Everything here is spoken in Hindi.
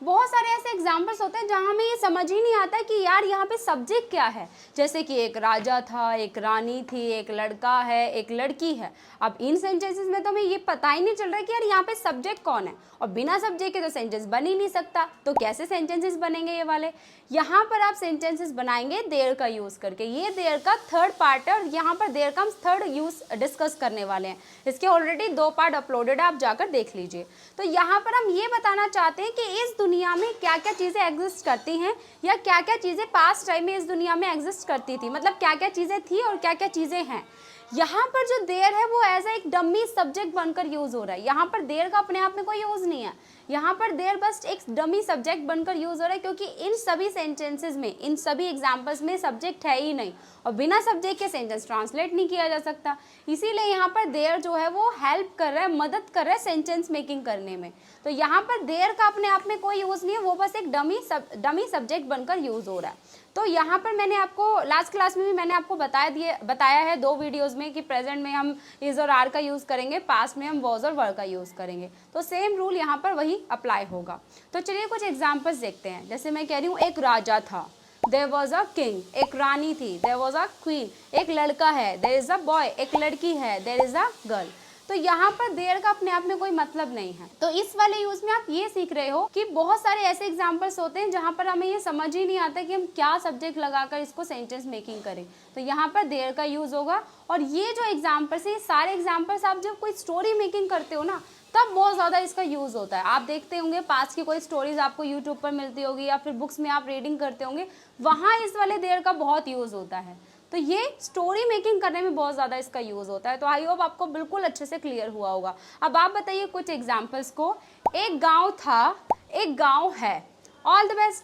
बहुत सारे ऐसे एग्जाम्पल्स होते हैं जहाँ हमें ये समझ ही नहीं आता कि यार यहाँ पे सब्जेक्ट क्या है। जैसे कि एक राजा था, एक रानी थी, एक लड़का है, एक लड़की है। अब इन सेंटेंसेस में तो हमें ये पता ही नहीं चल रहा है कि यार यहाँ पे सब्जेक्ट कौन है, और बिना सब्जेक्ट के तो सेंटेंस बन ही नहीं सकता। तो कैसे सेंटेंसेस बनेंगे ये वाले? यहाँ पर आप सेंटेंसेस बनाएंगे देयर का यूज़ करके। ये देयर का थर्ड पार्ट है और यहाँ पर देयर का हम थर्ड यूज़ डिस्कस करने वाले हैं। इसके ऑलरेडी 2 पार्ट अपलोडेड है, आप जाकर देख लीजिए। तो यहाँ पर हम ये बताना चाहते हैं कि इस दुनिया में क्या क्या चीज़ें एग्जिस्ट करती हैं, या क्या क्या चीज़ें पास्ट टाइम में इस दुनिया में एग्जिस्ट करती थी, मतलब क्या क्या चीज़ें थी और क्या क्या चीज़ें हैं। यहाँ पर जो देयर है वो एज एक डमी सब्जेक्ट बनकर यूज़ हो रहा है। यहाँ पर देयर का अपने आप में कोई यूज़ नहीं है, यहाँ पर देयर बस एक डमी सब्जेक्ट बनकर यूज़ हो रहा है, क्योंकि इन सभी सेंटेंसेस में, इन सभी एग्जाम्पल्स में सब्जेक्ट है ही नहीं, और बिना सब्जेक्ट के सेंटेंस ट्रांसलेट नहीं किया जा सकता। इसीलिए यहाँ पर देयर जो है वो हेल्प कर रहा है, मदद कर रहा है सेंटेंस मेकिंग करने में। तो यहाँ पर देयर का अपने आप में कोई यूज़ नहीं है, वो बस एक डमी सब्जेक्ट बनकर यूज़ हो रहा है। तो यहाँ पर मैंने आपको लास्ट क्लास में भी मैंने आपको बताया है 2 वीडियोस में कि प्रेजेंट में हम इज और आर का यूज़ करेंगे, पास्ट में हम वॉज और वर का यूज़ करेंगे। तो सेम रूल यहाँ पर वही अप्लाई होगा। तो चलिए कुछ एग्जाम्पल्स देखते हैं। जैसे मैं कह रही हूँ एक राजा था, देयर वॉज अ किंग, एक रानी थी, देयर वॉज अ क्वीन, एक लड़का है, देयर इज़ अ बॉय, एक लड़की है, देयर इज़ अ गर्ल। तो यहाँ पर देयर का अपने आप में कोई मतलब नहीं है। तो इस वाले यूज में आप ये सीख रहे हो कि बहुत सारे ऐसे एग्जाम्पल्स होते हैं जहाँ पर हमें ये समझ ही नहीं आता कि हम क्या सब्जेक्ट लगाकर इसको सेंटेंस मेकिंग करें। तो यहाँ पर देयर का यूज होगा। और ये जो एग्जाम्पल्स है, ये सारे एग्जाम्पल्स आप जब कोई स्टोरी मेकिंग करते हो ना, तब बहुत ज़्यादा इसका यूज़ होता है। आप देखते होंगे पास्ट की कोई स्टोरीज आपको यूट्यूब पर मिलती होगी, या फिर बुक्स में आप रीडिंग करते होंगे, वहाँ इस वाले देयर का बहुत यूज़ होता है। तो ये स्टोरी मेकिंग करने में बहुत ज़्यादा इसका यूज़ होता है। तो आई होप आपको बिल्कुल अच्छे से क्लियर हुआ होगा। अब आप बताइए कुछ एग्जाम्पल्स को। एक गांव था, एक गांव है। All the best.